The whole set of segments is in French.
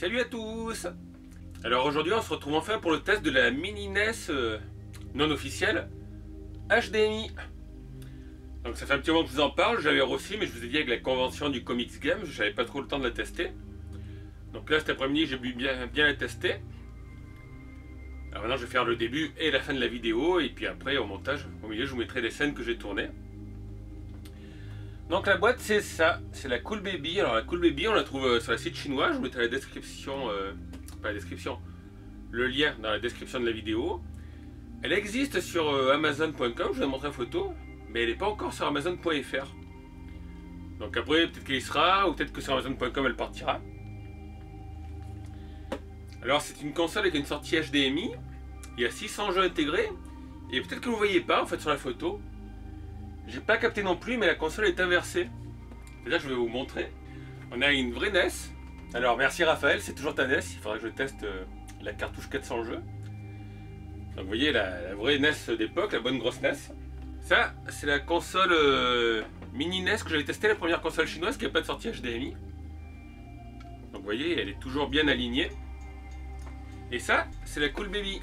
Salut à tous. Alors aujourd'hui on se retrouve enfin pour le test de la mini NES non officielle HDMI. Donc ça fait un petit moment que je vous en parle, j'avais reçu mais je vous ai dit avec la convention du Comics Game, je n'avais pas trop le temps de la tester. Donc là cet après-midi j'ai pu bien la tester. Alors maintenant je vais faire le début et la fin de la vidéo et puis après au montage, au milieu je vous mettrai les scènes que j'ai tournées. Donc la boîte c'est ça, c'est la Cool Baby. Alors la Cool Baby on la trouve sur le site chinois, je vous mettrai la description, pas la description, le lien dans la description de la vidéo. Elle existe sur Amazon.com, je vous ai montré la photo, mais elle n'est pas encore sur Amazon.fr. Donc après peut-être qu'elle y sera, ou peut-être que sur Amazon.com elle partira. Alors c'est une console avec une sortie HDMI, il y a 600 jeux intégrés, et peut-être que vous ne voyez pas en fait sur la photo. J'ai pas capté non plus, mais la console est inversée. C'est-à-dire que je vais vous montrer. On a une vraie NES. Alors merci Raphaël, c'est toujours ta NES. Il faudra que je teste la cartouche 400 jeux. Donc vous voyez la vraie NES d'époque, la bonne grosse NES. Ça, c'est la console mini NES que j'avais testé, la première console chinoise qui n'a pas de sortie HDMI. Donc vous voyez, elle est toujours bien alignée. Et ça, c'est la Cool Baby.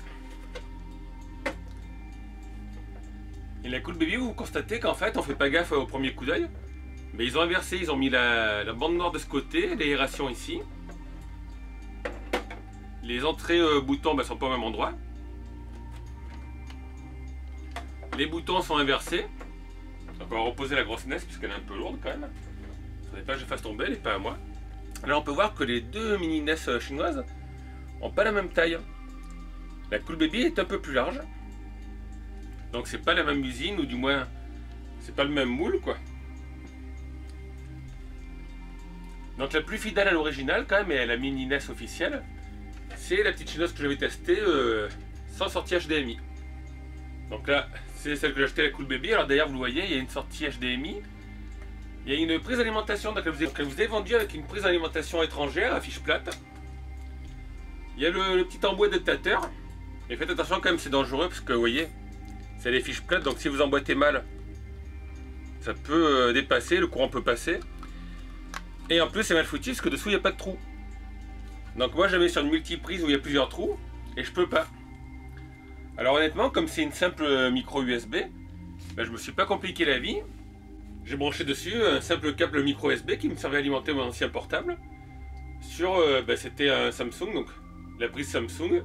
Et la Cool Baby, vous constatez qu'en fait, on fait pas gaffe au premier coup d'œil. Mais ils ont inversé, ils ont mis la bande noire de ce côté, l'aération ici. Les entrées boutons ne sont pas au même endroit. Les boutons sont inversés. Donc on va reposer la grosse NES puisqu'elle est un peu lourde quand même. Il ne faudrait pas que je fasse tomber, elle n'est pas à moi. Là on peut voir que les deux mini NES chinoises n'ont pas la même taille. La Cool Baby est un peu plus large. Donc c'est pas la même usine, ou du moins c'est pas le même moule quoi. Donc la plus fidèle à l'original quand même, et à la mini NES officielle, c'est la petite chinoise que j'avais testée sans sortie HDMI. Donc là c'est celle que j'ai achetée, la Cool Baby. Alors d'ailleurs vous le voyez, il y a une sortie HDMI, il y a une prise d'alimentation, donc elle vous est vendue avec une prise d'alimentation étrangère à fiche plate. Il y a le petit emboît d'adaptateur, et faites attention quand même, c'est dangereux parce que vous voyez, c'est des fiches plates, donc si vous emboîtez mal, ça peut dépasser, le courant peut passer. Et en plus c'est mal foutu parce que dessous il n'y a pas de trou. Donc moi je la mets sur une multiprise où il y a plusieurs trous, et je peux pas. Alors honnêtement, comme c'est une simple micro USB, ben, je me suis pas compliqué la vie. J'ai branché dessus un simple câble micro USB qui me servait à alimenter mon ancien portable. Sur, ben, c'était un Samsung, donc la prise Samsung.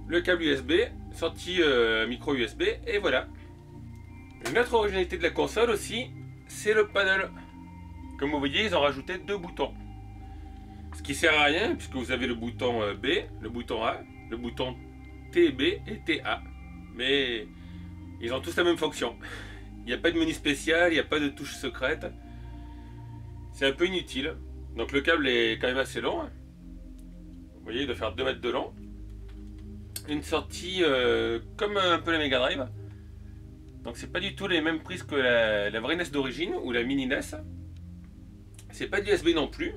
Le câble USB, sortie micro USB, et voilà. Une autre originalité de la console aussi, c'est le panel. Comme vous voyez, ils ont rajouté deux boutons. Ce qui sert à rien, puisque vous avez le bouton B, le bouton A, le bouton TB et TA. Mais ils ont tous la même fonction. Il n'y a pas de menu spécial, il n'y a pas de touche secrète. C'est un peu inutile. Donc le câble est quand même assez long. Vous voyez, il doit faire 2 mètres de long. Une sortie comme un peu la Mega Drive. Donc c'est pas du tout les mêmes prises que la vraie NES d'origine ou la mini NES. C'est pas de USB non plus.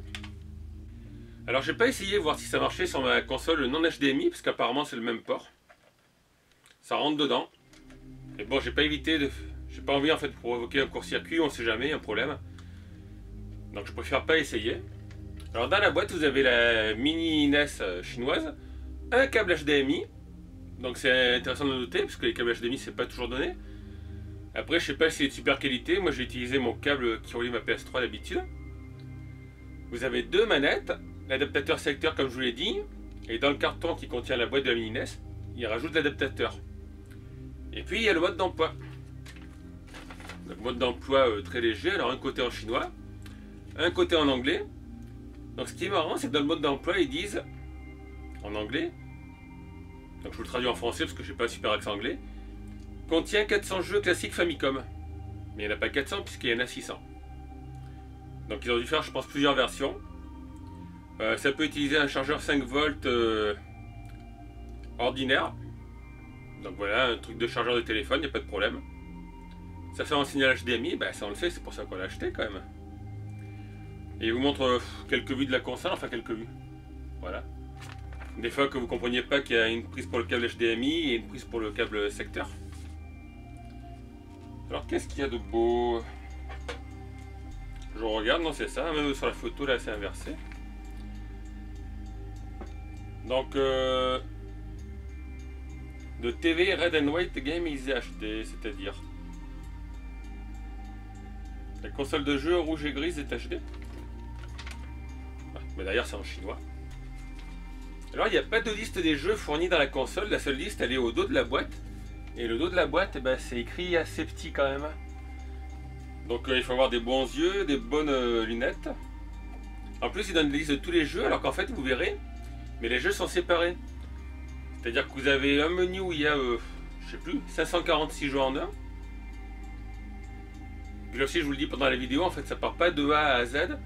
Alors j'ai pas essayé voir si ça marchait sur ma console non HDMI parce qu'apparemment c'est le même port. Ça rentre dedans. Et bon, j'ai pas envie en fait de provoquer un court-circuit, on sait jamais, un problème. Donc je préfère pas essayer. Alors dans la boîte vous avez la mini NES chinoise, un câble HDMI. Donc c'est intéressant de noter parce que les câbles HDMI c'est pas toujours donné. Après je sais pas si c'est de super qualité, moi j'ai utilisé mon câble qui relie ma PS3 d'habitude. Vous avez deux manettes, l'adaptateur sélecteur comme je vous l'ai dit, et dans le carton qui contient la boîte de la mini NES, il rajoute l'adaptateur. Et puis il y a le mode d'emploi. Donc mode d'emploi très léger, alors un côté en chinois, un côté en anglais. Donc ce qui est marrant c'est que dans le mode d'emploi ils disent en anglais, donc je vous le traduis en français parce que je n'ai pas un super accent anglais, contient 400 jeux classiques Famicom. Mais il n'y en a pas 400 puisqu'il y en a 600. Donc ils ont dû faire je pense plusieurs versions. Ça peut utiliser un chargeur 5 volts ordinaire. Donc voilà, un truc de chargeur de téléphone, il n'y a pas de problème. Ça fait un signal HDMI, bah ça on le fait, c'est pour ça qu'on l'a acheté quand même. Et il vous montre quelques vues de la console, enfin quelques vues. Voilà. Des fois que vous ne compreniez pas qu'il y a une prise pour le câble HDMI et une prise pour le câble secteur. Alors qu'est-ce qu'il y a de beau? Je regarde, non c'est ça, même sur la photo là c'est inversé. Donc, de TV Red and White Game Easy HD, c'est-à-dire la console de jeu rouge et grise est HD. Mais d'ailleurs, c'est en chinois. Alors, il n'y a pas de liste des jeux fournis dans la console. La seule liste, elle est au dos de la boîte. Et le dos de la boîte, eh ben, c'est écrit assez petit quand même. Donc, il faut avoir des bons yeux, des bonnes lunettes. En plus, il donne la liste de tous les jeux, alors qu'en fait, vous verrez, mais les jeux sont séparés. C'est-à-dire que vous avez un menu où il y a, je sais plus, 546 jeux en un. Puis là aussi, je vous le dis pendant la vidéo, en fait, ça part pas de A à Z.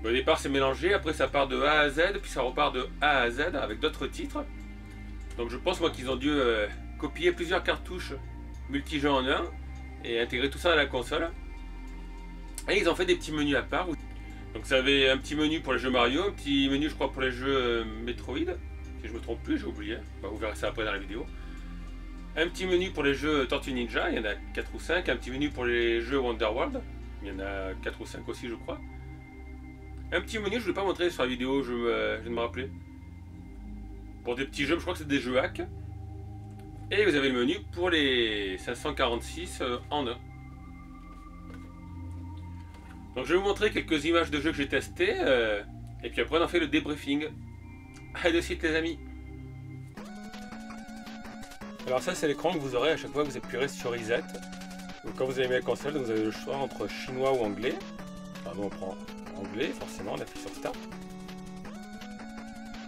Au départ, c'est mélangé, après ça part de A à Z, puis ça repart de A à Z avec d'autres titres. Donc je pense, moi, qu'ils ont dû copier plusieurs cartouches multijeux en un et intégrer tout ça à la console. Et ils ont fait des petits menus à part. Donc ça avait un petit menu pour les jeux Mario, un petit menu, je crois, pour les jeux Metroid. Si je me trompe plus, j'ai oublié. Bah, vous verrez ça après dans la vidéo. Un petit menu pour les jeux Tortue Ninja, il y en a 4 ou 5. Un petit menu pour les jeux Wonderworld, il y en a 4 ou 5 aussi, je crois. Un petit menu, je ne vais pas montrer sur la vidéo, je viens de me rappeler. Pour des petits jeux, je crois que c'est des jeux hack. Et vous avez le menu pour les 546 en un. Donc je vais vous montrer quelques images de jeux que j'ai testés. Et puis après on en fait le débriefing. Allez de suite les amis. Alors ça c'est l'écran que vous aurez à chaque fois que vous appuyerez sur Reset. Donc quand vous allez mettre la console, vous avez le choix entre chinois ou anglais. Enfin nous on prend anglais forcément, on appuie sur Start.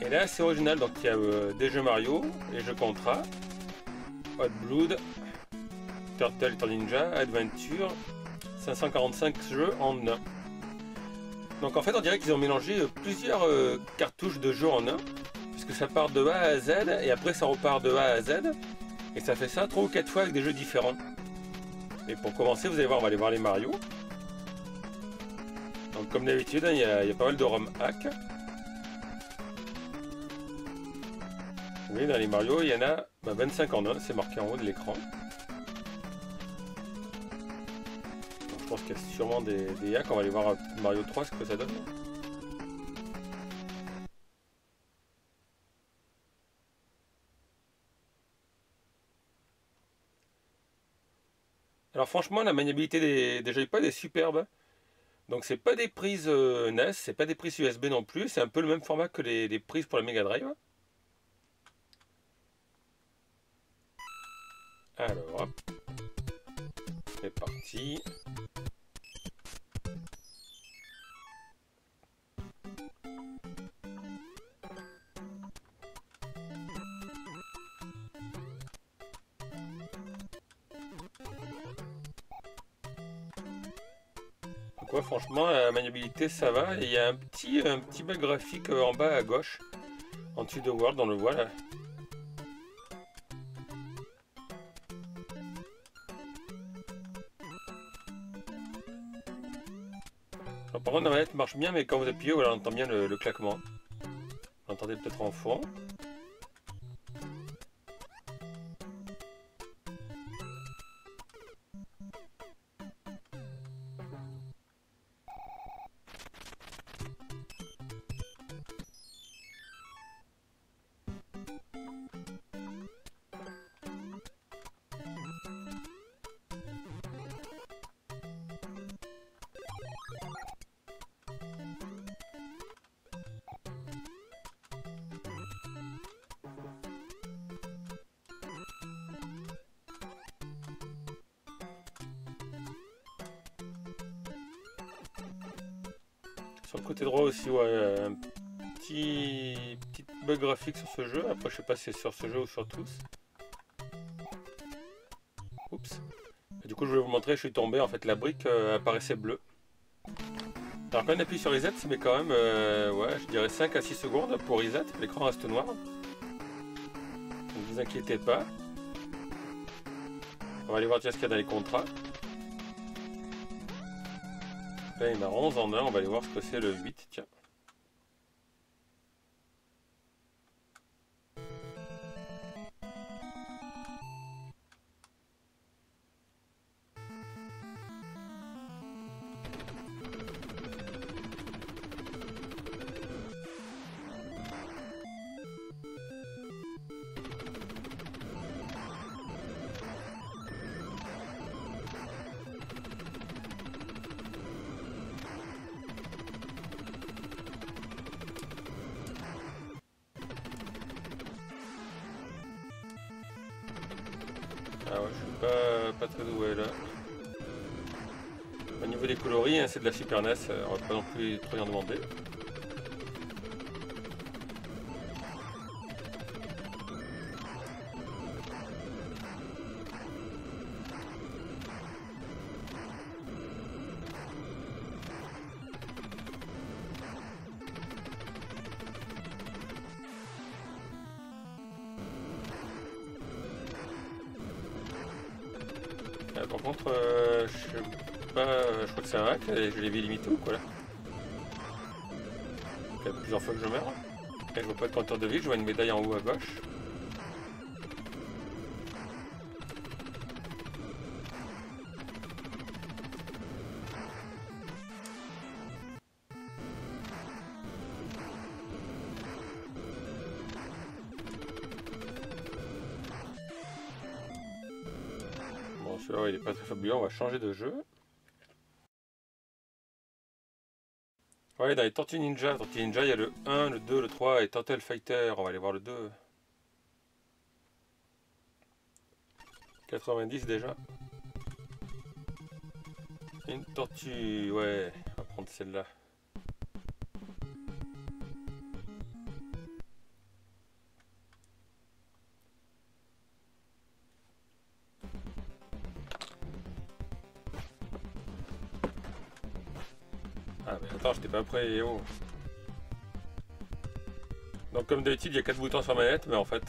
Et là c'est original, donc il y a des jeux Mario, les jeux Contra, Hot Blood, Turtle Ninja, Adventure, 545 jeux en un. Donc en fait on dirait qu'ils ont mélangé plusieurs cartouches de jeux en un, puisque ça part de A à Z et après ça repart de A à Z, et ça fait ça 3 ou 4 fois avec des jeux différents. Mais pour commencer, vous allez voir, on va aller voir les Mario. Donc comme d'habitude, il y a pas mal de ROM hack. Vous voyez, dans les Mario, il y en a 25 en un, c'est marqué en haut de l'écran. Je pense qu'il y a sûrement des hacks. On va aller voir Mario 3 ce que ça donne. Alors franchement, la maniabilité des joypads est superbe. Donc c'est pas des prises NES, c'est pas des prises USB non plus. C'est un peu le même format que les prises pour la Mega Drive. Alors, hop. C'est parti. Donc ouais, franchement, la maniabilité ça va. Et il y a un petit bug graphique en bas à gauche, en dessus de World, on le voit là. Alors, par contre, la manette marche bien, mais quand vous appuyez, voilà, on entend bien le claquement. Vous l'entendez peut-être en fond. Sur le côté droit aussi, ouais, un petit bug graphique sur ce jeu. Après, je sais pas si c'est sur ce jeu ou sur tous. Oups. Et du coup, je vais vous montrer, je suis tombé. En fait, la brique apparaissait bleue. Alors, quand on appuie sur Reset, ça met quand même, ouais, je dirais 5 à 6 secondes pour Reset. L'écran reste noir. Donc, ne vous inquiétez pas. On va aller voir ce qu'il y a dans les contrats. Là, il y en a 11 en un, on va aller voir ce que c'est le 8, tiens. Ah ouais, je suis pas très doué là. Au niveau des coloris, hein, c'est de la Super NES, on va pas non plus trop y en demander. Par contre, je sais pas, je crois que c'est un hack, et je l'ai vu limité ou quoi là? Il y a plusieurs fois que je meurs. Et je vois pas de compteur de vie, je vois une médaille en haut à gauche. Bon, celui-là il est pas très fabuleux, on va changer de jeu. Ouais, dans les Tortues Ninja, il y a le 1, le 2, le 3 et Turtle Fighter, on va aller voir le 2. 90 déjà. Une tortue, ouais, on va prendre celle-là. Ah mais attends, j'étais pas prêt, oh. Donc comme d'habitude, il y a 4 boutons sur la manette, mais en fait...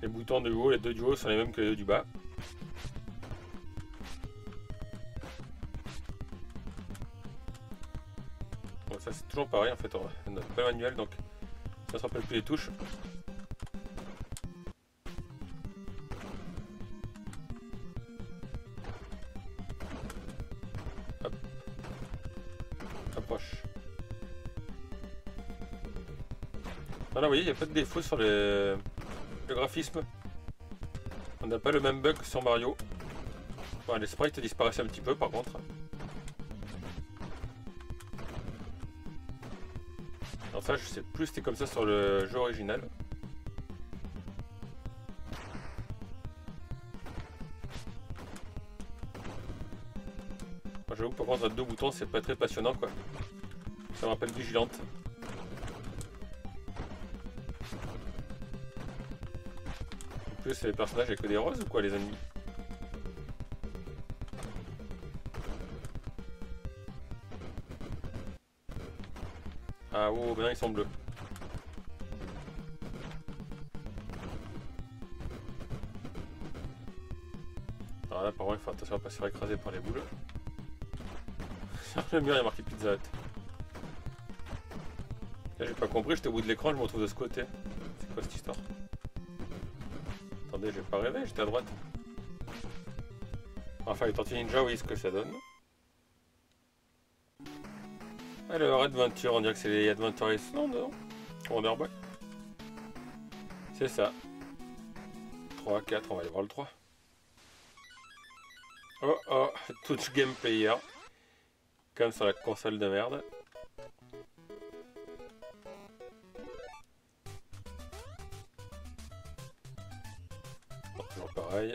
Les boutons du haut, les deux du haut sont les mêmes que les deux du bas. Bon, ça c'est toujours pareil en fait, on n'a pas le manuel donc ça se rappelle plus les touches. Hop. Approche. Voilà, vous voyez, il n'y a pas de défaut sur le graphisme. On n'a pas le même bug que sur Mario. Bon, les sprites disparaissent un petit peu par contre. Alors ça, je sais plus, c'était comme ça sur le jeu original. J'avoue, par contre, à deux boutons, c'est pas très passionnant quoi. Ça me rappelle Vigilante. En plus, c'est les personnages avec que des roses ou quoi, les ennemis? Ah, oh, maintenant ils sont bleus. Alors là, par contre, il faut attention à ne pas se faire écraser par les boules. Sur le mur, il y a marqué Pizza Hut. Là, j'ai pas compris, j'étais au bout de l'écran, je me retrouve de ce côté. C'est quoi cette histoire? Attendez, j'ai pas rêvé, j'étais à droite. Enfin, les Tortues Ninja, oui, ce que ça donne. Alors, Adventure, on dirait que c'est les Adventure Island, non? Wonderboy. C'est ça. 3, 4, on va aller voir le 3. Oh oh, Touch Game Player. Comme sur la console de merde. Bon, toujours pareil.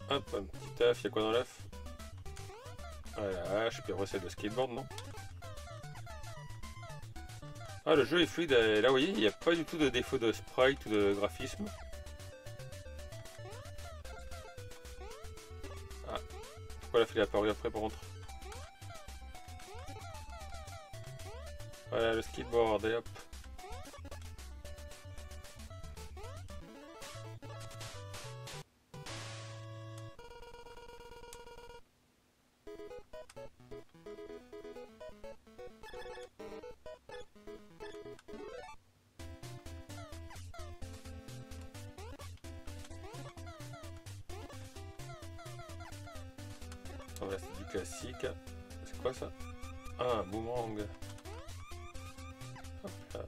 Hop, un petit œuf, il y a quoi dans l'œuf? Voilà, je puis recette de skateboard, non? Ah, le jeu est fluide, là vous voyez, il n'y a pas du tout de défaut de sprite ou de graphisme. Ah, pourquoi la file est apparue après par contre? Voilà le skateboard, et hop. Voilà, c'est du classique. C'est quoi ça? Ah, un boomerang. Hop là.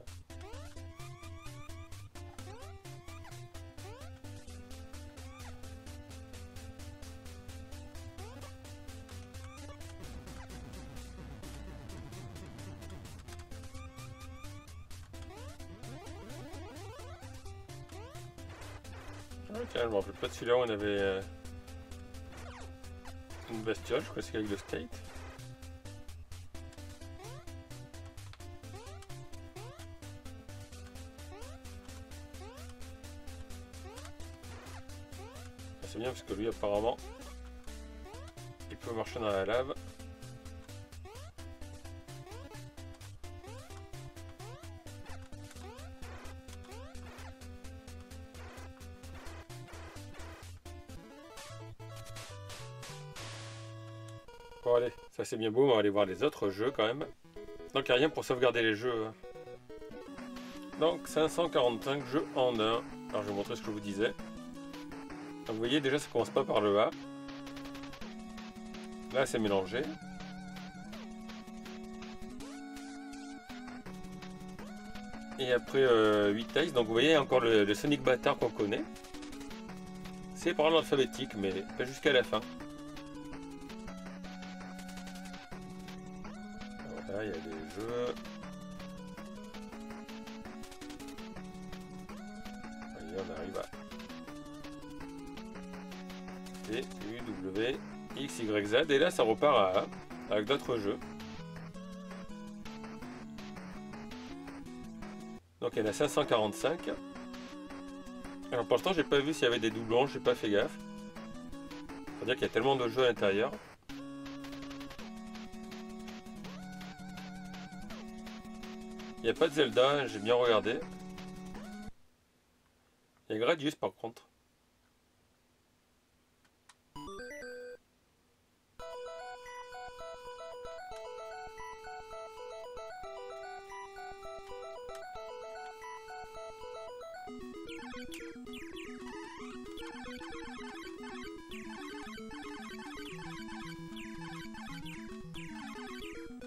Ah, tiens, je me rappelle pas de celui-là où on avait une bestiole, je crois que c'est avec le skate. C'est bien parce que lui apparemment il peut marcher dans la lave. Bon allez, ça c'est bien beau, on va aller voir les autres jeux quand même. Donc il n'y a rien pour sauvegarder les jeux. Donc 545 jeux en un. Alors je vais vous montrer ce que je vous disais. Donc vous voyez déjà ça commence pas par le A. Là c'est mélangé. Et après 8 textes, donc vous voyez encore le Sonic Bâtard qu'on connaît. C'est par ordre alphabétique mais pas jusqu'à la fin. Voilà, il y a des jeux. Voyez, on arrive à T, U, W, X, Y, Z. Et là, ça repart à A, avec d'autres jeux. Donc, il y en a 545. Alors, pour l'instant, j'ai pas vu s'il y avait des doublons, j'ai pas fait gaffe. Faut dire qu'il y a tellement de jeux à l'intérieur. Il n'y a pas de Zelda, j'ai bien regardé. Il y a Gradius par contre.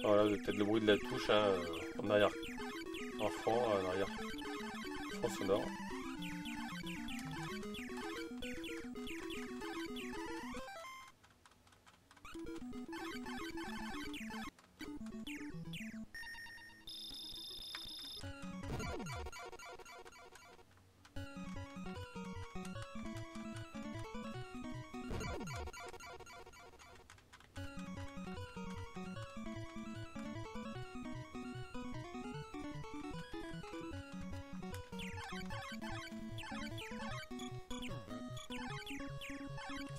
Voilà, vous avez peut-être le bruit de la touche hein, en arrière. En fond, en arrière. Fond sonore.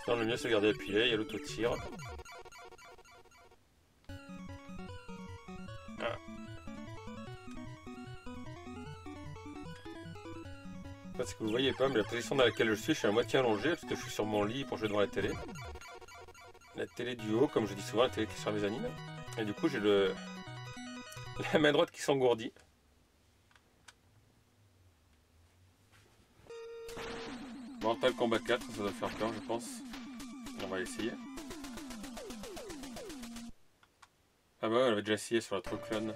Sinon, le mieux c'est de garder appuyé, il y a l'auto-tir. Ah. Parce que vous voyez pas, mais la position dans laquelle je suis à moitié allongé parce que je suis sur mon lit pour jouer devant la télé. La télé du haut, comme je dis souvent, la télé qui est sur mes animes. Et du coup, j'ai la main droite qui s'engourdit. Mortal Kombat 4, ça doit faire peur, je pense. On va essayer. Ah bah, on avait déjà essayé sur l'autre clone.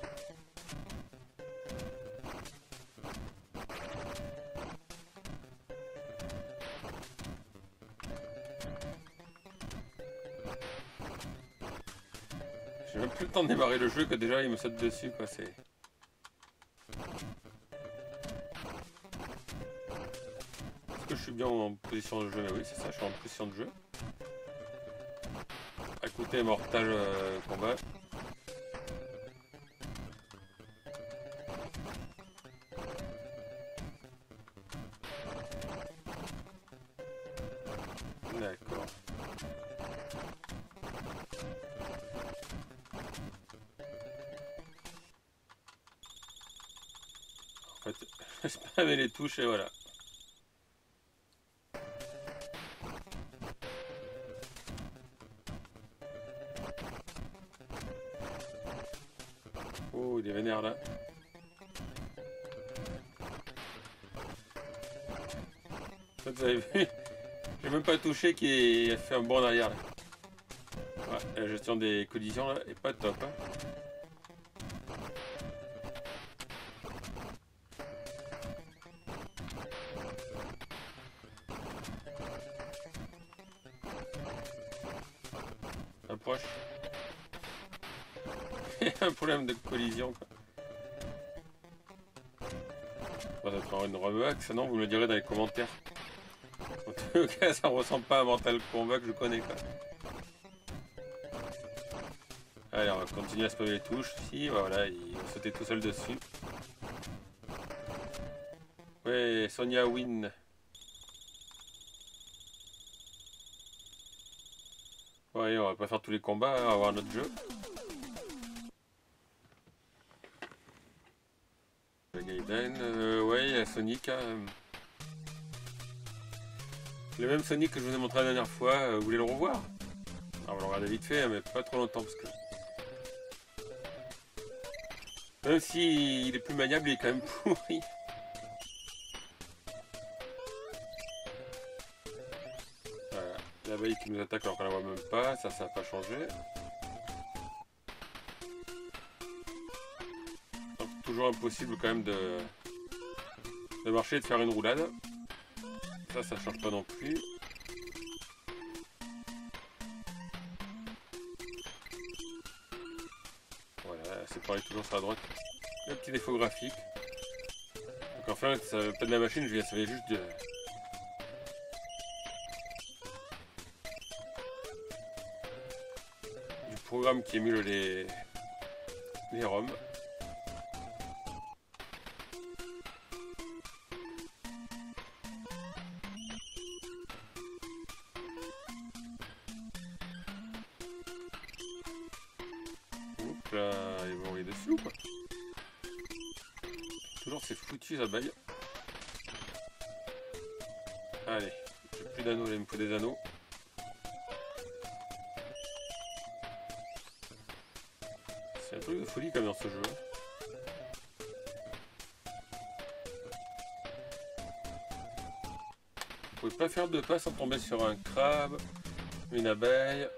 J'ai même plus le temps de démarrer le jeu que déjà il me saute dessus quoi, c'est... Est-ce que je suis bien en position de jeu? Oui c'est ça, je suis en position de jeu. Écoutez Mortal Kombat. D'accord. En fait, je spammais les touches et voilà. Oh, il est vénère là. En fait, vous avez vu, j'ai même pas touché qui a fait un bond en arrière là. Ouais, la gestion des collisions là est pas top. Hein. Approche. Un problème de collision quoi. Ça va faire une remarque, sinon vous me le direz dans les commentaires. En tout cas, ça ressemble pas à Mortal Kombat que je connais quoi. Allez, on va continuer à spammer les touches. Si, voilà, il va sauter tout seul dessus. Ouais, Sonia win. Ouais, on va pas faire tous les combats, hein, on va avoir notre jeu. Gaiden, ouais, il y a Sonic. Hein. Le même Sonic que je vous ai montré la dernière fois, vous voulez le revoir? Alors, on va le regarder vite fait, mais pas trop longtemps parce que. Même s'il est plus maniable, il est quand même pourri. Voilà, l'abeille qui nous attaque alors qu'on la voit même pas, ça n'a pas changé. Donc, toujours impossible quand même de marcher et de faire une roulade. Ça change pas non plus. Voilà, c'est pareil toujours sur la droite. Le petit défaut graphique. Donc enfin, ça veut pas de la machine, ça vient juste du programme qui émule les ROM. Oups là, ils vont envoyer dessus ou quoi? Toujours ces foutus abeilles. Allez, j'ai plus d'anneaux, là il me faut des anneaux. C'est un truc de folie comme dans ce jeu. Vous pouvez pas faire de pas sans tomber sur un crabe, une abeille.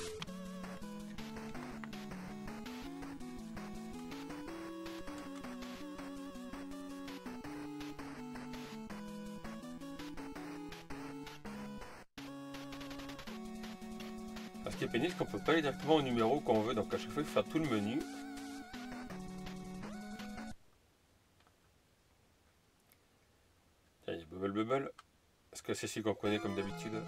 Ce qui est pénible, c'est qu'on peut pas aller directement au numéro qu'on veut, donc à chaque fois il faut faire tout le menu. Tiens, il y a Bubble Bubble. Est-ce que c'est celui qu'on connaît comme d'habitude?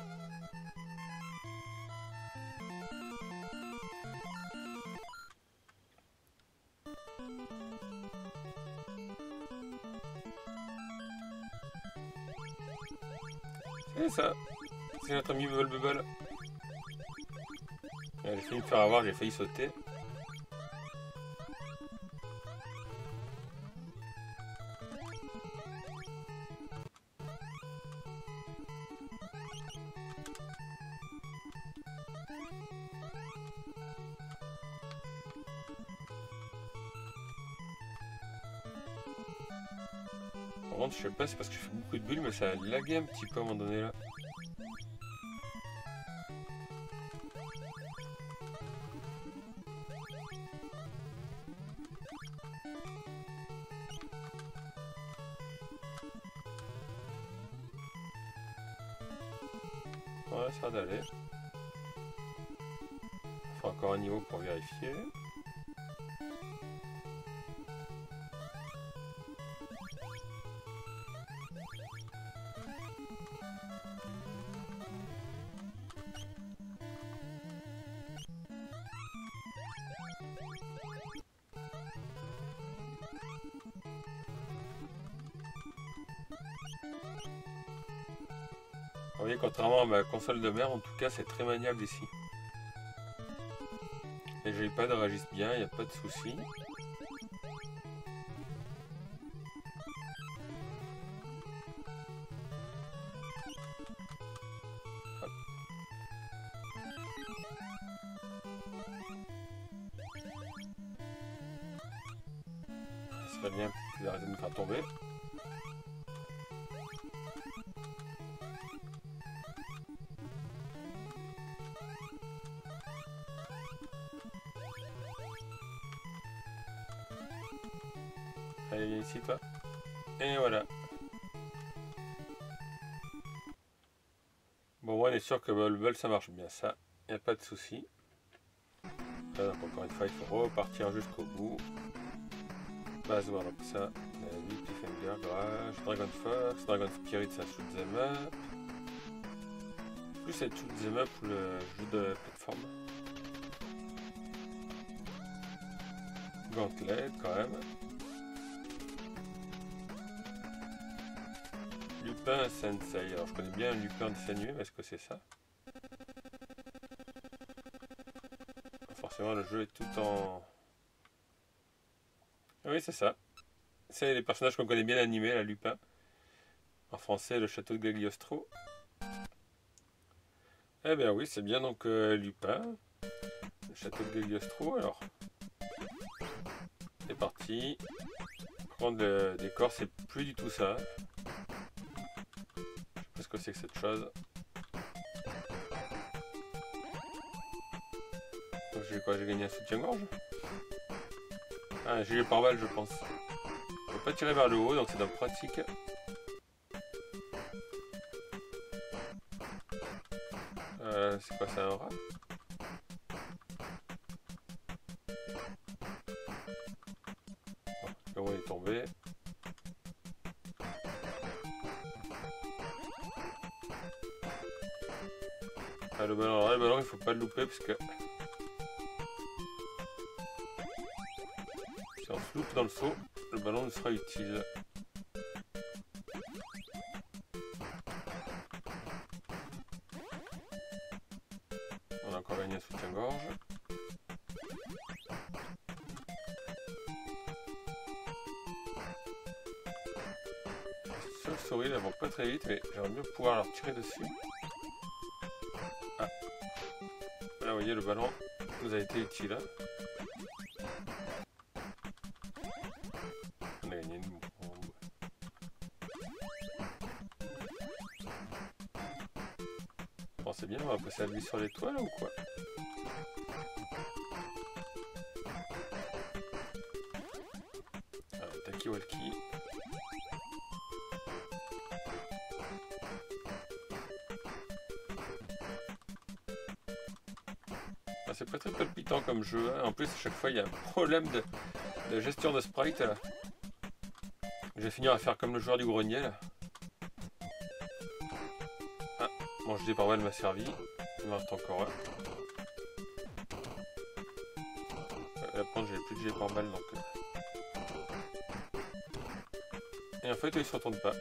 C'est ça, c'est notre ami Bubble Bubble. J'ai failli me faire avoir, j'ai failli sauter. Par contre, je sais pas, c'est parce que je fais beaucoup de bulles, mais ça a lagué un petit peu à un moment donné là. Ouais, ça a d'aller. Il faut encore un niveau pour vérifier. Vous voyez, contrairement à ma console de mer, en tout cas, c'est très maniable ici. Les joypads réagissent bien, il n'y a pas de souci. Ça serait bien qu'il arrête de me faire tomber. Allez, viens ici, toi. Et voilà. Bon, on est sûr que le bol ça marche bien, ça. Il n'y a pas de souci. Là, donc, encore une fois, il faut repartir jusqu'au bout. Base Warlock, ça. Cliffhanger, Garage, Dragon Fox, Dragon Spirit, ça shoot them up. plus être shoot'em up ou le jeu de plateforme. Gauntlet quand même. Lupin Sensei. Alors je connais bien Lupin dessin animé, mais est-ce que c'est ça? Forcément le jeu est tout en... Oui, c'est ça. C'est les personnages qu'on connaît bien animés, la Lupin. En français, le château de Cagliostro. Eh bien oui, c'est bien donc Lupin. Le château de Cagliostro, alors. C'est parti. Par contre, le décor, c'est plus du tout ça. Je sais pas ce que c'est que cette chose. Donc j'ai quoi? J'ai gagné un soutien-gorge? Ah, un gilet pare-balles, je pense. On peut pas tirer vers le haut, donc c'est donc pratique. C'est quoi, c'est un rat? Bon, le haut est tombé. Ah, le ballon, alors, le ballon, il faut pas le louper parce que si on se loupe dans le saut, le ballon nous sera utile. On a encore gagné un soutien-gorge. Les chauves-souris, elles vont pas très vite, mais j'aimerais bien pouvoir leur tirer dessus. Ah. Là, vous voyez, le ballon nous a été utile. Hein. On a gagné une bombe. Bon, c'est bien, on va passer à lui sur l'étoile ou quoi? Taki-walkie. Ah, c'est pas très palpitant comme jeu. Hein. En plus, à chaque fois, il y a un problème de gestion de sprite. Là. Je vais finir à faire comme le joueur du grenier. Là. Ah, mon gilet pare-balles m'a servi. Il m'en reste encore un. Là, par contre, j'ai plus de gilet pare-balles donc. Et en fait, il se retourne pas.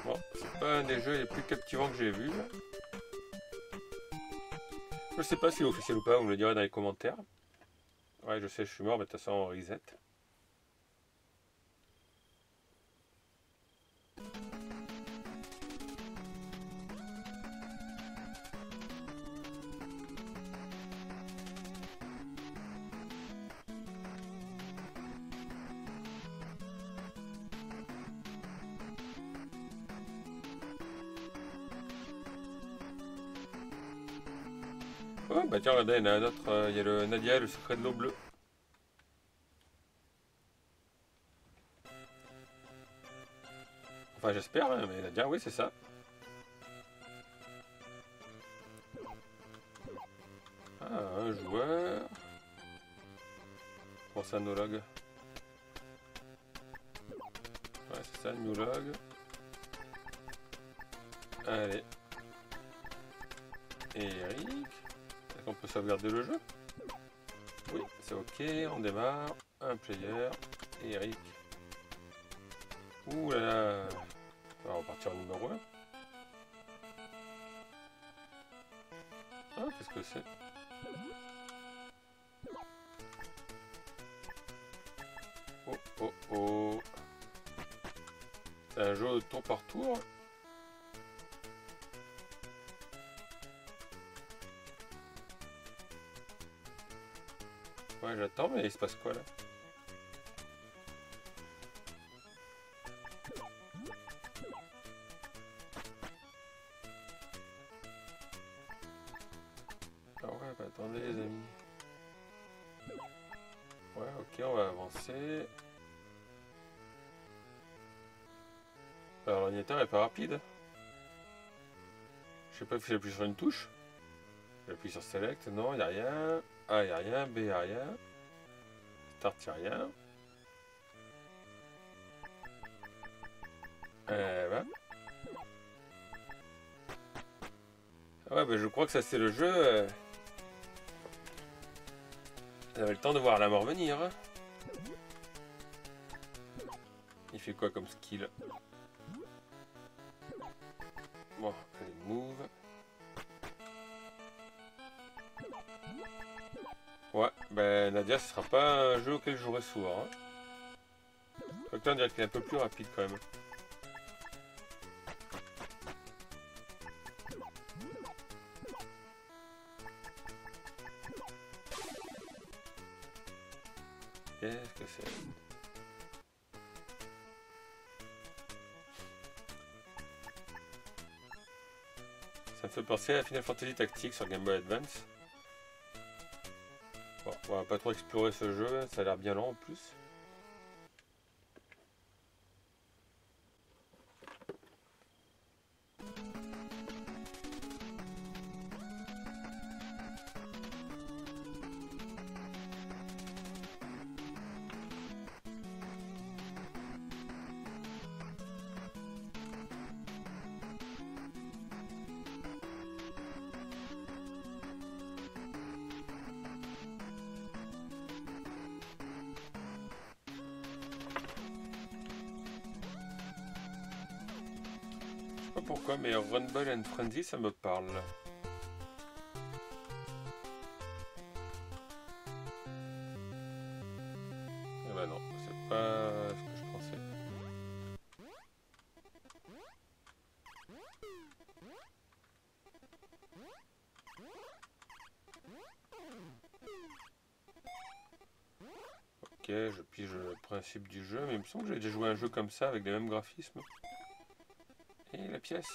Bon, c'est pas un des jeux les plus captivants que j'ai vu. Je sais pas si c'est officiel ou pas, vous me le direz dans les commentaires. Ouais, je sais, je suis mort, mais de toute façon, on reset. Oh, bah tiens, regardez, il y en a un autre. Il y a le Nadia et le secret de l'eau bleue. Enfin, j'espère, hein, mais Nadia, oui, c'est ça. Ah, un joueur. Bon, c'est un no-log. Ouais, c'est ça, new log. Allez. Et Eric. Est-ce qu'on peut sauvegarder le jeu? Oui, c'est ok, on démarre. Un player. Et Eric. Ouh là là. On va repartir au numéro 1. Ah, qu'est-ce que c'est? Oh oh oh. C'est un jeu de tour par tour. Ouais, j'attends, mais il se passe quoi là? Ah ouais, bah attendez les amis. Ouais, ok, on va avancer. Alors l'ordinateur est pas rapide. Je sais pas si j'appuie sur une touche. J'appuie sur Select, non, il n'y a rien. A, il n'y a rien. B, il n'y a rien. Start, il n'y a rien. Ouais. Ouais, bah, je crois que ça c'est le jeu. J'avais le temps de voir la mort venir. Hein. Il fait quoi comme skill? Bon, allez, move. Ouais, ben Nadia, ce sera pas un jeu auquel je jouerai souvent. Hein. Quoique là, on dirait qu'il est un peu plus rapide quand même. Qu'est-ce que c'est? Ça me fait penser à Final Fantasy Tactics sur Game Boy Advance. Bon, on va pas trop explorer ce jeu, ça a l'air bien lent en plus. Je sais pas pourquoi, mais Rumble and Frenzy, ça me parle. Eh ben non, c'est pas ce que je pensais. Ok, je pige le principe du jeu, mais il me semble que j'ai déjà joué à un jeu comme ça avec les mêmes graphismes. Et la pièce.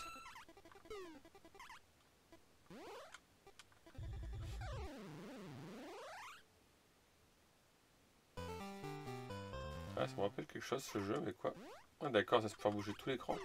Ah, ça me rappelle quelque chose ce jeu, mais quoi? Ah d'accord, ça se peut faire bouger tout l'écran.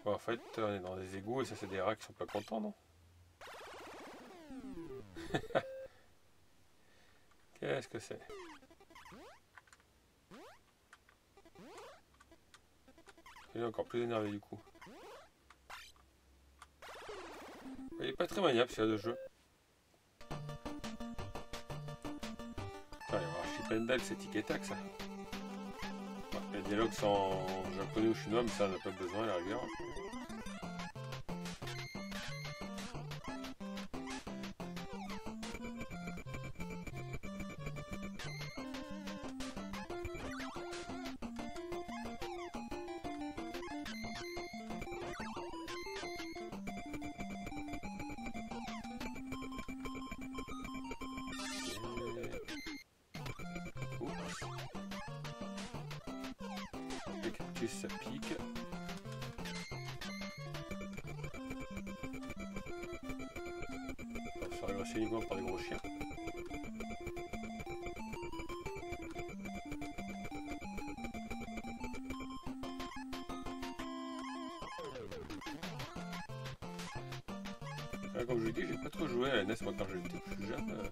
Bon, en fait, on est dans des égouts et ça c'est des rats qui sont pas contents, non? Qu'est-ce que c'est? Il est encore plus énervé du coup. Il est pas très maniable celui-là de jeu. Enfin, il va y avoir Archipendal, c'est tic et tac ça. Bon, les dialogues sont en japonais ou chinois, mais ça on n'a pas besoin à la rigueur. Ça pique. On va se faire agresser les par des gros chiens. Ah, comme je vous dis, j'ai pas trop joué à la NES moi quand j'étais plus jeune.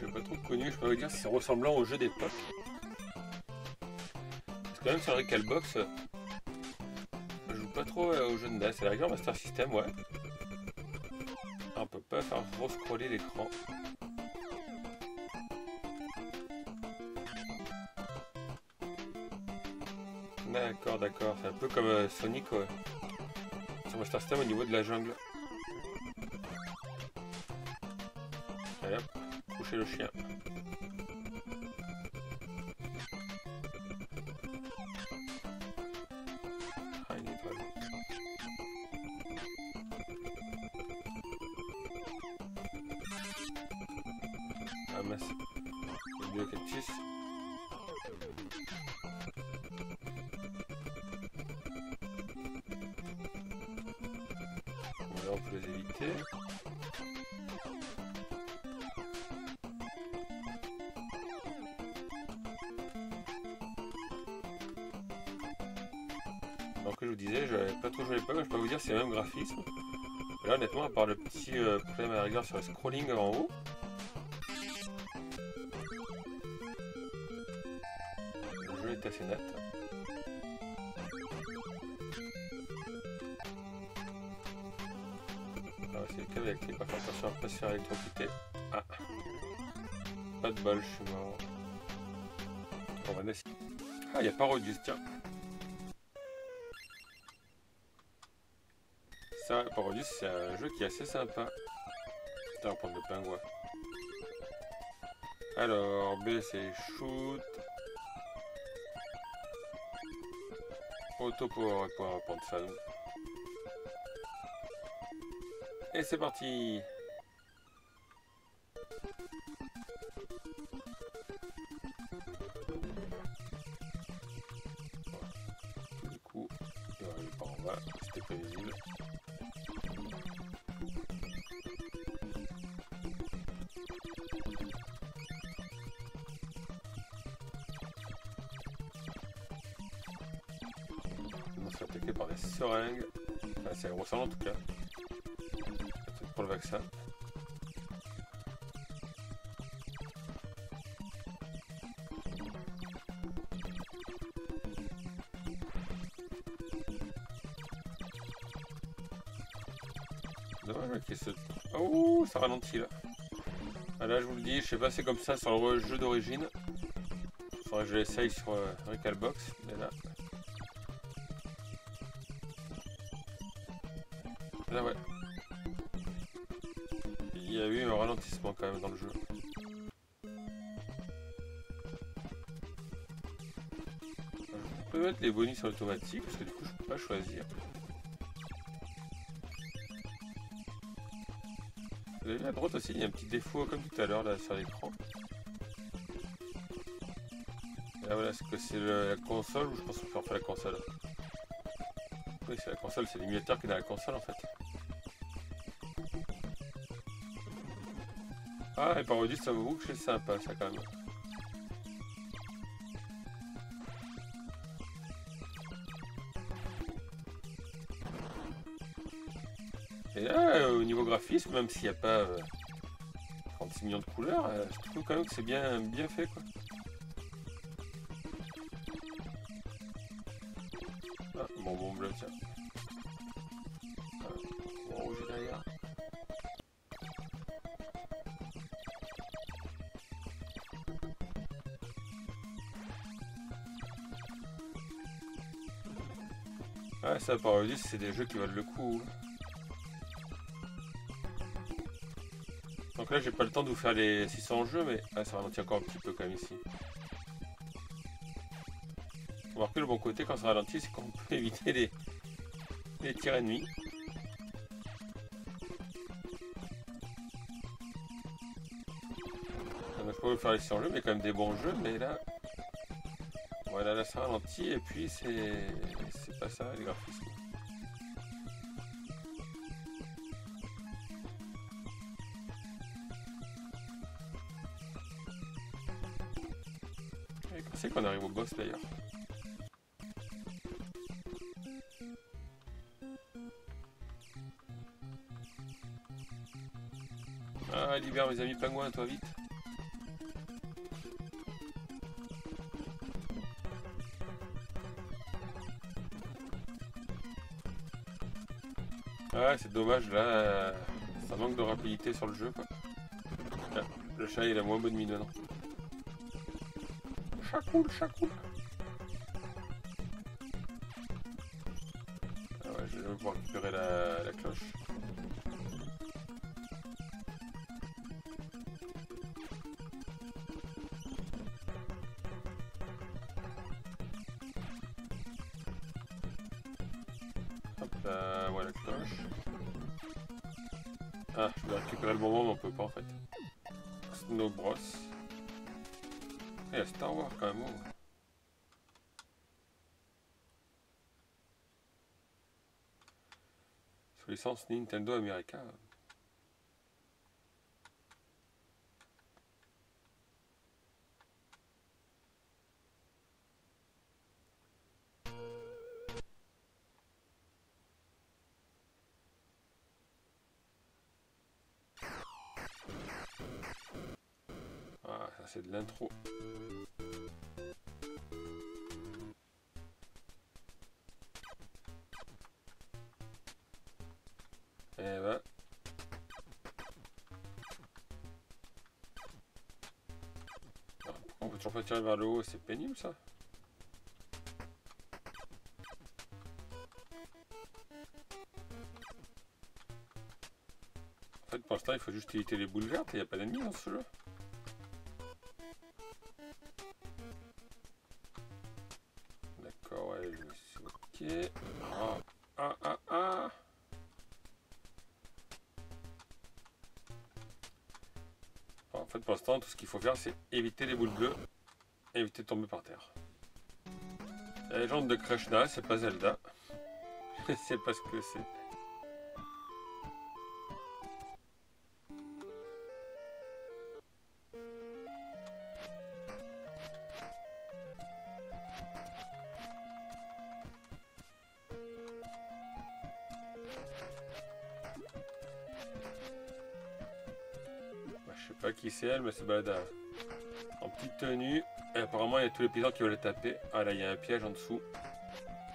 J'ai pas trop connu, je peux vous dire si c'est ressemblant au jeu d'époque. Parce que quand même sur Recalbox, je joue pas trop au jeu de NES. À la rigueur Master System, ouais. On peut pas faire re-scroller l'écran. D'accord, d'accord. C'est un peu comme Sonic sur Master System au niveau de la jungle. Allez hop. Coucher le chien. Ah, une étoile. Ah mince. Il y a deux cactus. Là on peut les éviter. Donc je vous disais, je n'avais pas trop joué à l'époque, je peux vous dire c'est le même graphisme. Là honnêtement, à part le petit problème à la rigueur sur le scrolling en haut, le jeu est assez net. Alors c'est le cas avec les pas faire attention à ne pas se faire électrocuter. Ah, pas de bol, je suis mort. On va essayer. Ah, il n'y a pas Rodius, tiens. Ça, Parodius, c'est un jeu qui est assez sympa. Putain, on va prendre le pingouin. Alors, B, c'est shoot. Auto power pour prendre ça. Et c'est parti. Du coup, il va aller par en bas, c'était prévisible. On se fait attaquer par des seringues. Enfin, c'est ressemble en tout cas. Peut-être pour le vaccin. Dommage qu'il se... Oh, ça ralentit là. Ah, là, je vous le dis, je sais pas, c'est comme ça sur le jeu d'origine. Faudrait que je l'essaye sur Recalbox, mais là... Là, ouais. Il y a eu un ralentissement quand même dans le jeu. Je peux mettre les bonus en automatique, parce que du coup, je peux pas choisir. Vous avez vu à droite aussi, il y a un petit défaut comme tout à l'heure là sur l'écran. Là voilà, est-ce que c'est la console ou je pense qu'on peut refaire la console? Oui, c'est la console, c'est l'émulateur qui est dans la console en fait. Ah, et Parodius, ça vaut que c'est sympa ça quand même. Et là, au niveau graphisme, même s'il n'y a pas 36 millions de couleurs, je trouve quand même que c'est bien fait quoi. Ah, bon bleu, tiens. Ah, bon rouge est derrière. Ah, ça, Parodius, c'est des jeux qui valent le coup. Donc là, j'ai pas le temps de vous faire les 600 jeux, mais ah, ça ralentit encore un petit peu quand même ici. Remarquez le bon côté quand ça ralentit, c'est qu'on peut éviter les tirs ennemis. Donc, je peux vous faire les 600 jeux, mais quand même des bons jeux, mais là... Voilà, là ça ralentit, et puis c'est pas ça, les graphismes. Et quand c'est qu'on arrive au boss d'ailleurs? Ah, libère mes amis pingouins, toi vite. Ah, c'est dommage là, ça manque de rapidité sur le jeu quoi. Là, le chat il a moins bonne mine maintenant. Chat cool, chat cool. Ah ouais, je vais pouvoir récupérer la cloche. Hop là, voilà la cloche. Ah, je vais récupérer le bonbon mais on peut pas en fait. Nos brosses. Il y a Star Wars quand même. Oh. Sous licence Nintendo America. Ah, ça c'est de l'intro. Eh ben. Ah, pourquoi on peut toujours pas tirer vers le haut, c'est pénible ça. En fait pour l'instant il faut juste éviter les boules vertes et il n'y a pas d'ennemis dans ce jeu. D'accord, ouais, je suis ok. Ah. En fait, pour l'instant, tout ce qu'il faut faire, c'est éviter les boules bleues, et éviter de tomber par terre. La légende de Krishna, c'est pas Zelda. Je sais pas ce que c'est. Je sais pas qui c'est elle, mais c'est balade en petite tenue. Et apparemment, il y a tous les paysans qui veulent la taper. Ah là, il y a un piège en dessous.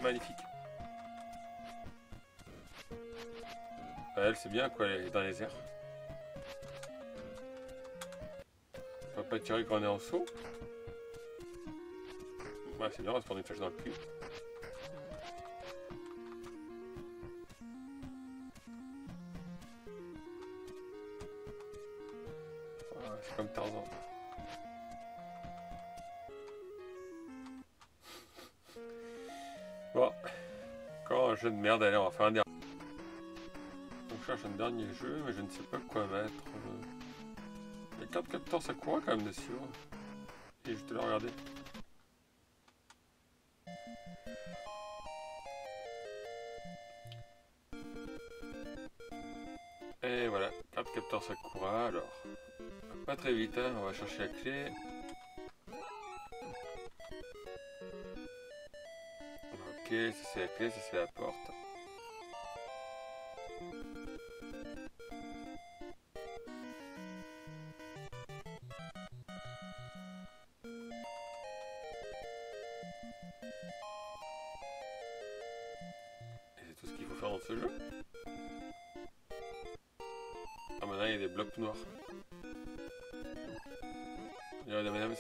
Magnifique. Elle, c'est bien quoi, elle est dans les airs. On va pas tirer quand on est en saut. Ouais, c'est bien, on va se prendre une flèche dans le cul. Ah, c'est comme Tarzan. Bon, encore un jeu de merde, allez on va faire un dernier. On cherche un dernier jeu, mais je ne sais pas quoi mettre. Les cartes capteurs ça court quand même dessus. Et je te l'ai regardé. Et voilà, carte capteur Sakura, alors. Pas très vite, hein, on va chercher la clé. Ok, ça c'est la clé, ça c'est la porte. Et c'est tout ce qu'il faut faire dans ce jeu. Ah maintenant il y a des blocs tout noirs. Regardez madame.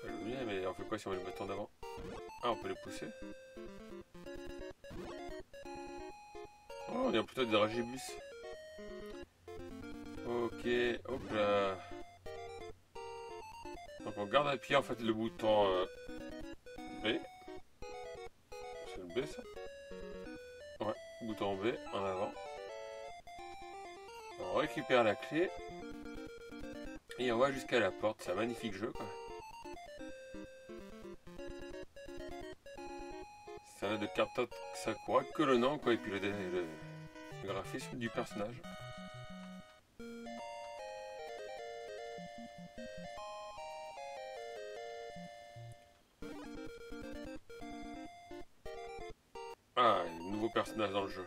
Oui, mais on fait quoi si on met le bâton d'avant? Ah, on peut les pousser. Oh, on dirait plutôt des dragibus. Ok, hop là. Donc on garde appuyé en fait le bouton B. C'est le B ça? Ouais, bouton B en avant. On récupère la clé. Et on va jusqu'à la porte. C'est un magnifique jeu quoi. Ça n'a de carte Sakura que le nom quoi. Et puis le graphisme du personnage. Ah, il y a un nouveau personnage dans le jeu.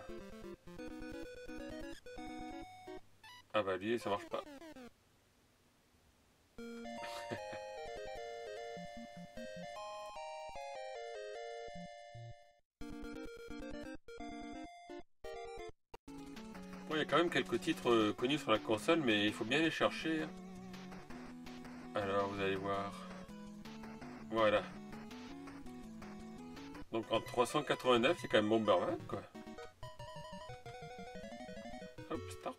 Ah bah lui, ça marche pas. Bon, il y a quand même quelques titres connus sur la console, mais il faut bien les chercher. Alors, vous allez voir. Voilà. Donc en 389, c'est quand même Bomberman, quoi. Hop, start.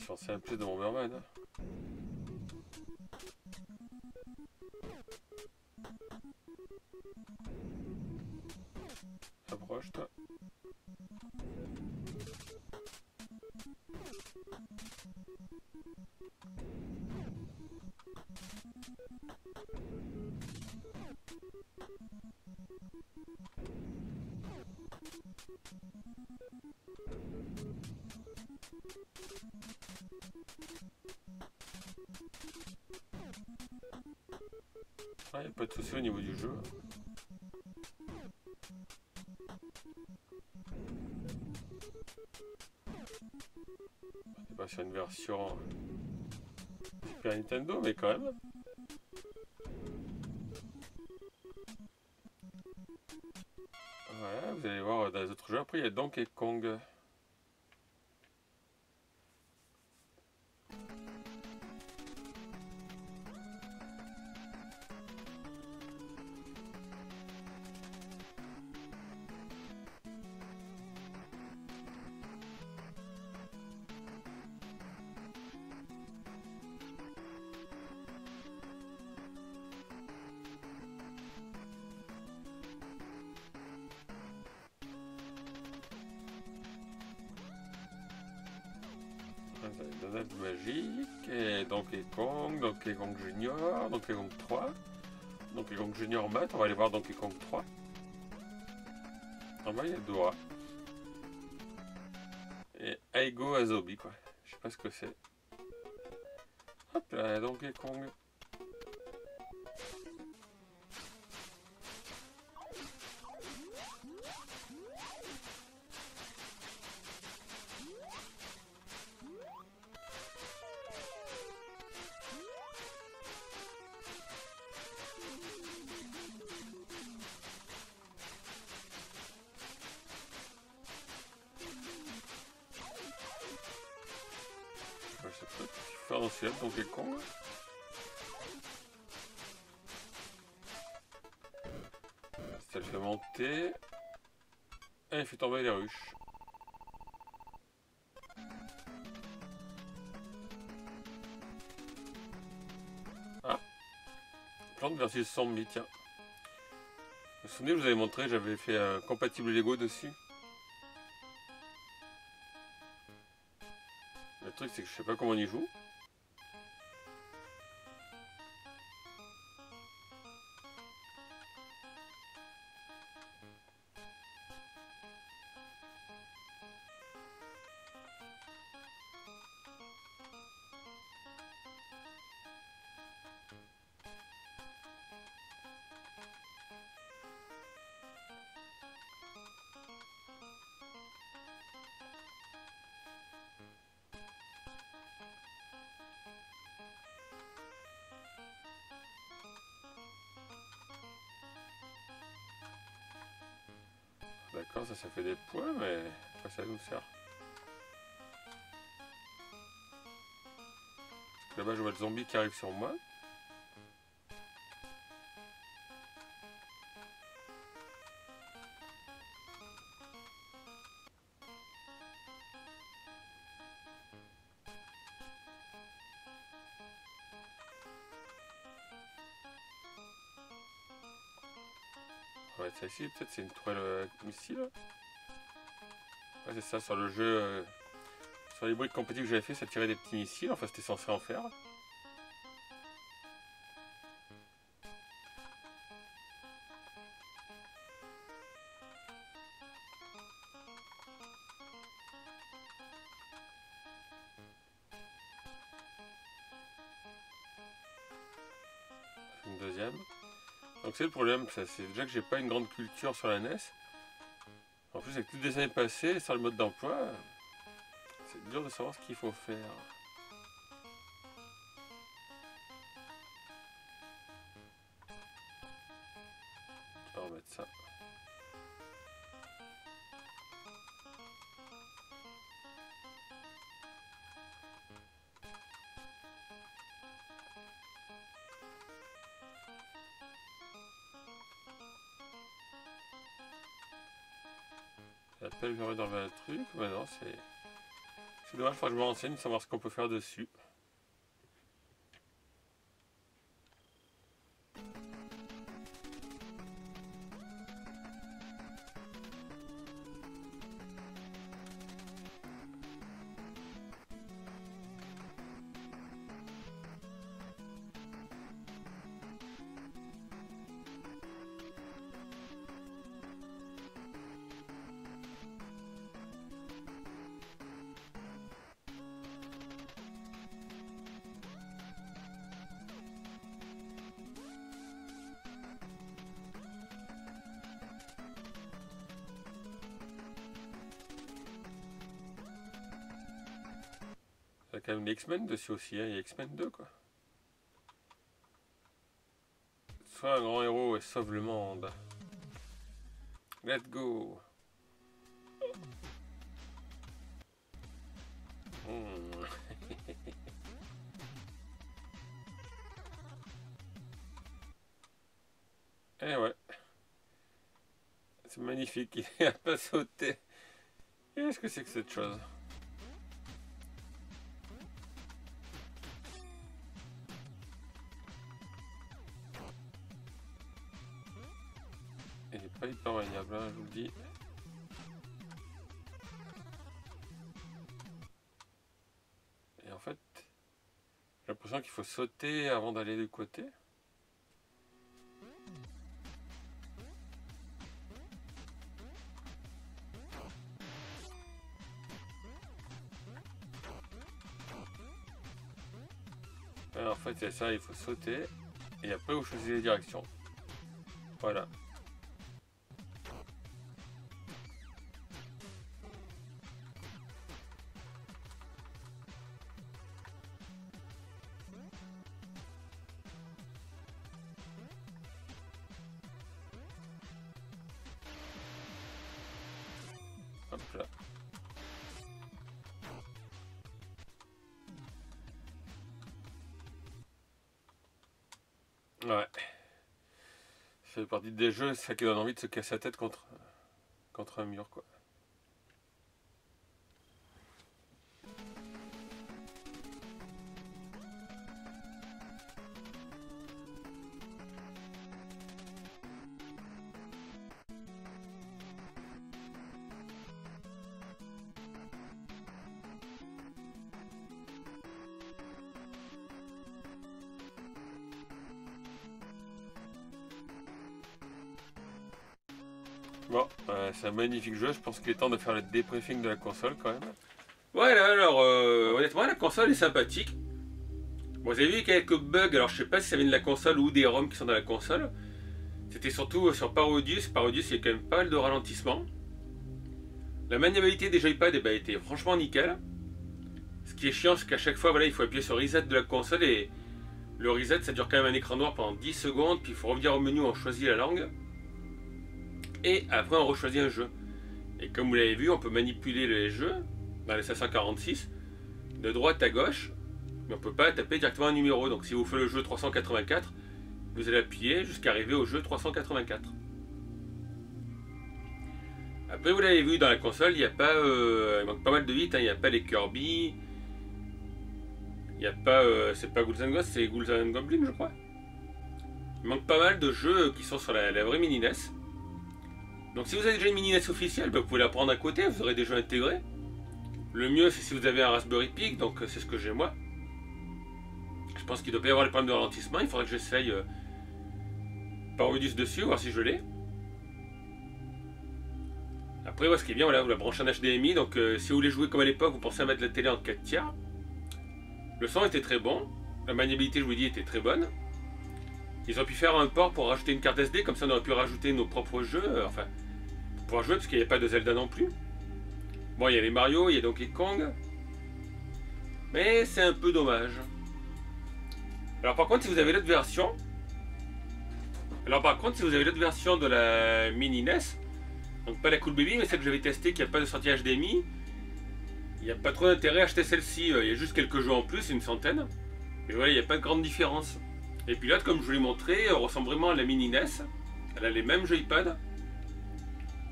différencier un peu de mon Merman. Hein. Approche toi. Ah, y a pas de souci au niveau du jeu. On est pas sur une version Super Nintendo, mais quand même. Voilà, vous allez voir dans les autres jeux. Après, il y a Donkey Kong. Donald Magique, et Donkey Kong Junior, Donkey Kong 3, Donkey Kong Junior Math, on va aller voir Donkey Kong 3. En bas il y a Dora. Et Aigo Azobi quoi, je sais pas ce que c'est. Hop là, Donkey Kong. Je sais pas, différentiel Donkey Kong. Ça le fait monter. Et il fait tomber les ruches. Ah, plante versus zombie, tiens. Vous vous souvenez, je vous avais montré, j'avais fait un compatible Lego dessus. Le truc, c'est que je sais pas comment on y joue. D'accord, ça fait des points, mais quoi ça nous sert? Parce que là-bas, je vois le zombie qui arrive sur moi. On va être ça ici, peut-être c'est une toile missile. Ouais, c'est ça, sur le jeu, sur les briques compétitives que j'avais fait, ça tirait des petits missiles, enfin c'était censé en faire. Une deuxième. Donc c'est le problème, c'est déjà que j'ai pas une grande culture sur la NES. En plus avec toutes les années passées, sans le mode d'emploi, c'est dur de savoir ce qu'il faut faire. On va remettre ça. L'appel permet d'enlever un truc, mais non, c'est... C'est dommage, il faudra que je me renseigne, savoir ce qu'on peut faire dessus. Il y a quand même les X-Men dessus aussi, hein. Il y a X-Men 2 quoi. Sois un grand héros et sauve le monde. Let's go. Eh ouais. C'est magnifique, il a pas sauté. Qu'est-ce que c'est que cette chose? Il n'est pas hyper maniable, hein, je vous le dis. Et en fait, j'ai l'impression qu'il faut sauter avant d'aller du côté. Alors, en fait, c'est ça, il faut sauter. Et après, vous choisissez les directions. Voilà. Hop là. Ouais. Ça fait partie des jeux, c'est ça qui donne envie de se casser la tête contre un mur, quoi. Bon, c'est un magnifique jeu, je pense qu'il est temps de faire le débriefing de la console quand même. Voilà, alors honnêtement la console est sympathique. Bon, vous avez vu qu'il y a quelques bugs, alors je sais pas si ça vient de la console ou des ROM qui sont dans la console. C'était surtout sur Parodius, Parodius il y a quand même pas mal de ralentissement. La maniabilité des joypads eh ben, était franchement nickel. Ce qui est chiant c'est qu'à chaque fois voilà, il faut appuyer sur reset de la console et le reset ça dure quand même un écran noir pendant 10 secondes, puis il faut revenir au menu, on choisit la langue. Et après on rechoisit un jeu. Et comme vous l'avez vu, on peut manipuler les jeux dans les 546 de droite à gauche, mais on ne peut pas taper directement un numéro. Donc si vous faites le jeu 384, vous allez appuyer jusqu'à arriver au jeu 384. Après vous l'avez vu dans la console, il n'y a pas, il manque pas mal de hits, hein. Il n'y a pas les Kirby, il n'y a pas, c'est pas Ghouls 'n Ghosts, c'est Ghouls 'n Goblins je crois. Il manque pas mal de jeux qui sont sur la vraie mini NES. Donc si vous avez déjà une mini NES officielle, ben, vous pouvez la prendre à côté, vous aurez des jeux intégrés. Le mieux c'est si vous avez un Raspberry Pi, donc c'est ce que j'ai moi. Je pense qu'il doit pas y avoir les problèmes de ralentissement, il faudrait que j'essaye Parodius dessus, voir si je l'ai. Après ouais, ce qui est bien, voilà, vous la branchez en HDMI, donc si vous voulez jouer comme à l'époque, vous pensez à mettre la télé en 4 tiers. Le son était très bon, la maniabilité je vous dis était très bonne. Ils ont pu faire un port pour rajouter une carte SD, comme ça on aurait pu rajouter nos propres jeux, enfin, pour pouvoir jouer, parce qu'il n'y avait pas de Zelda non plus. Bon, il y a les Mario, il y a Donkey Kong, mais c'est un peu dommage. Alors par contre, si vous avez l'autre version, de la mini NES, donc pas la Cool Baby, mais celle que j'avais testée, qui n'a pas de sortie HDMI, il n'y a pas trop d'intérêt à acheter celle-ci, il y a juste quelques jeux en plus, une centaine, mais voilà, il n'y a pas de grande différence. Et puis là, comme je vous l'ai montré, elle ressemble vraiment à la mini NES. Elle a les mêmes joypads.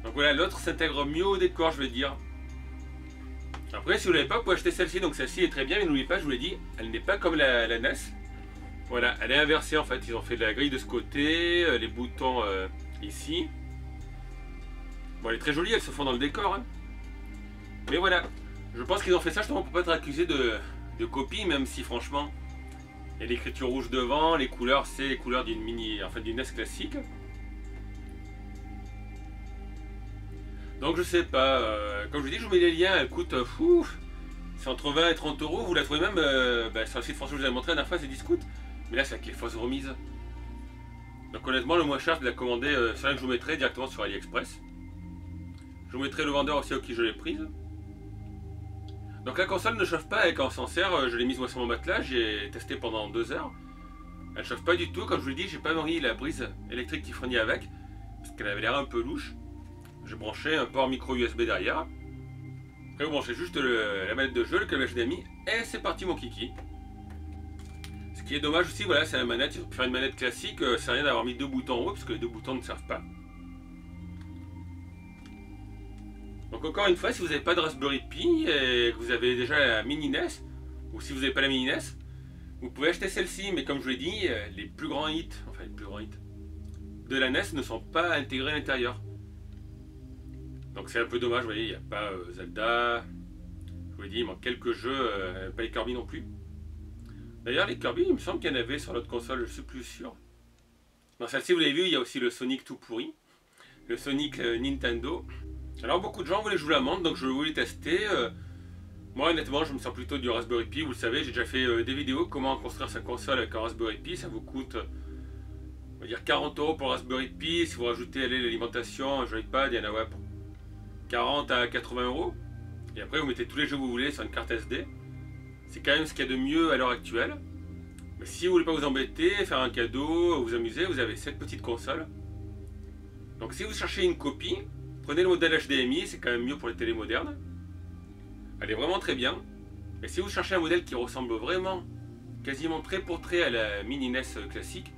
Donc voilà, l'autre s'intègre mieux au décor, je vais dire. Après, si vous l'avez pas, vous pouvez acheter celle-ci. Donc celle-ci est très bien, mais n'oubliez pas, je vous l'ai dit, elle n'est pas comme la NES. Voilà, elle est inversée en fait. Ils ont fait de la grille de ce côté, les boutons ici. Bon, elle est très jolie, elle se fond dans le décor. Hein. Mais voilà, je pense qu'ils ont fait ça justement pour pas être accusés de copie, même si franchement, il y a l'écriture rouge devant, les couleurs, c'est les couleurs d'une d'une NES classique. Donc je sais pas, comme je vous dis, je vous mets les liens, elle coûte c'est entre 20 et 30 euros, vous la trouvez même sur le site français que je vous avais montré la dernière fois, c'est Discount, mais là c'est avec les fausses remises. Donc honnêtement, le moins cher, c'est de la commander, c'est là que je vous mettrai directement sur AliExpress. Je vous mettrai le vendeur aussi au qui je l'ai prise. Donc la console ne chauffe pas et quand on s'en sert, je l'ai mise moi sur mon matelas, j'ai testé pendant 2 heures. Elle chauffe pas du tout, comme je vous l'ai dit, j'ai pas mis la prise électrique qui fournit avec, parce qu'elle avait l'air un peu louche. J'ai branché un port micro USB derrière. Après vous branchez juste la manette de jeu, le câble HDMI, et c'est parti mon kiki. Ce qui est dommage aussi, voilà, c'est la manette, ils ont pu faire une manette classique, ça sert à rien d'avoir mis 2 boutons en haut, parce que les 2 boutons ne servent pas. Donc encore une fois, si vous n'avez pas de Raspberry Pi, et que vous avez déjà la mini NES, ou si vous n'avez pas la mini NES, vous pouvez acheter celle-ci, mais comme je vous l'ai dit, les plus grands hits de la NES ne sont pas intégrés à l'intérieur. Donc c'est un peu dommage, vous voyez, il n'y a pas Zelda, je vous l'ai dit, il manque quelques jeux, pas les Kirby non plus. D'ailleurs les Kirby, il me semble qu'il y en avait sur l'autre console, je suis plus sûr. Dans celle-ci, vous l'avez vu, il y a aussi le Sonic tout pourri, le Sonic Nintendo. Alors beaucoup de gens voulaient que je vous la montre, donc je voulais tester. Moi honnêtement, je me sers plutôt du Raspberry Pi, vous le savez, j'ai déjà fait des vidéos, comment construire sa console avec un Raspberry Pi, ça vous coûte... on va dire 40 € pour le Raspberry Pi, si vous rajoutez l'alimentation, un joypad, il y en a ouais, pour 40 à 80 €. Et après vous mettez tous les jeux que vous voulez sur une carte SD. C'est quand même ce qu'il y a de mieux à l'heure actuelle. Mais si vous voulez pas vous embêter, faire un cadeau, vous amuser, vous avez cette petite console. Donc si vous cherchez une copie, prenez le modèle HDMI, c'est quand même mieux pour les télés modernes. Elle est vraiment très bien. Mais si vous cherchez un modèle qui ressemble vraiment, quasiment trait pour trait à la mini NES classique,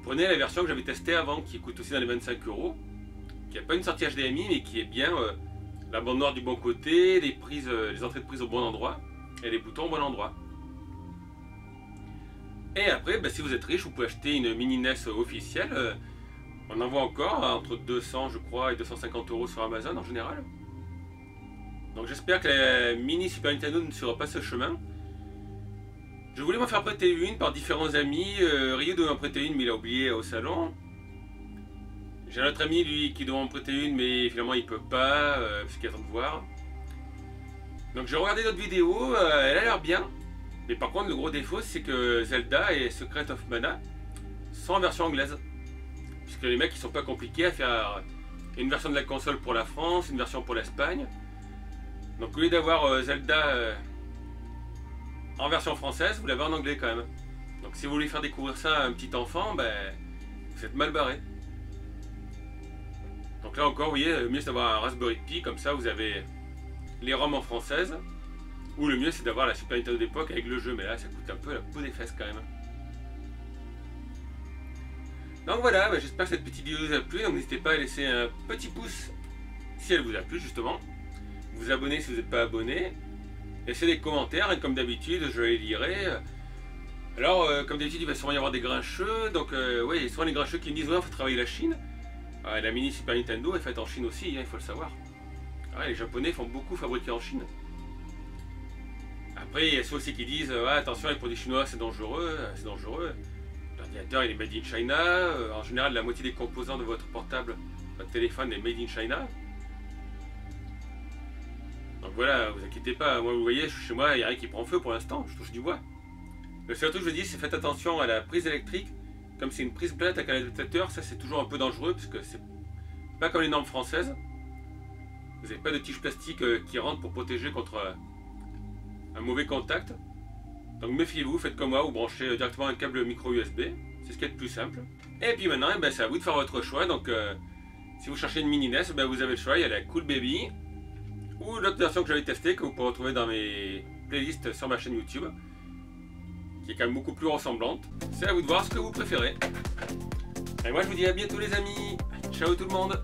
prenez la version que j'avais testée avant, qui coûte aussi dans les 25 €, qui n'a pas une sortie HDMI, mais qui est bien la bande noire du bon côté, les prises, les entrées de prise au bon endroit, et les boutons au bon endroit. Et après, si vous êtes riche, vous pouvez acheter une mini NES officielle. On en voit encore entre 200 je crois et 250 € sur Amazon en général. Donc j'espère que la mini Super Nintendo ne sera pas ce chemin. Je voulais m'en faire prêter une par différents amis. Ryu devait m'en prêter une mais il a oublié au salon. J'ai un autre ami lui qui doit m'en prêter une mais finalement il peut pas parce qu'il attend de voir. Donc j'ai regardé d'autres vidéos, elle a l'air bien. Mais par contre le gros défaut c'est que Zelda et Secret of Mana sont en version anglaise. Puisque les mecs ils sont pas compliqués à faire une version de la console pour la France, une version pour l'Espagne. Donc au lieu d'avoir Zelda en version française, vous l'avez en anglais quand même. Donc si vous voulez faire découvrir ça à un petit enfant, vous êtes mal barré. Donc là encore, vous voyez, le mieux c'est d'avoir un Raspberry Pi, comme ça vous avez les ROM en française. Ou le mieux c'est d'avoir la Super Nintendo d'époque avec le jeu, mais là ça coûte un peu la peau des fesses quand même. Donc voilà, j'espère que cette petite vidéo vous a plu, donc n'hésitez pas à laisser un petit pouce si elle vous a plu justement. Vous abonner si vous n'êtes pas abonné. Laissez des commentaires et comme d'habitude je les lirai. Alors comme d'habitude il va sûrement y avoir des grincheux. Donc oui, il y a souvent les grincheux qui me disent ouais, il faut travailler la Chine. La mini Super Nintendo est faite en Chine aussi, il faut le savoir. Les Japonais font beaucoup fabriquer en Chine. Après il y a ceux aussi qui disent attention les produits chinois c'est dangereux, c'est dangereux. L'ordinateur il est made in China, en général la moitié des composants de votre portable, votre téléphone est made in China. Donc voilà, vous inquiétez pas, moi vous voyez, chez moi il n'y a rien qui prend feu pour l'instant, je touche du bois. Le seul truc que je dis c'est faites attention à la prise électrique, comme c'est une prise plate avec un adaptateur, ça c'est toujours un peu dangereux parce que c'est pas comme les normes françaises. Vous n'avez pas de tige plastique qui rentre pour protéger contre un mauvais contact. Donc méfiez-vous, faites comme moi, vous branchez directement un câble micro USB, c'est ce qui est le plus simple. Et puis maintenant, c'est à vous de faire votre choix, donc si vous cherchez une mini NES, vous avez le choix, il y a la Cool Baby, ou l'autre version que j'avais testée, que vous pouvez retrouver dans mes playlists sur ma chaîne YouTube, qui est quand même beaucoup plus ressemblante. C'est à vous de voir ce que vous préférez. Et moi je vous dis à bientôt les amis, ciao tout le monde.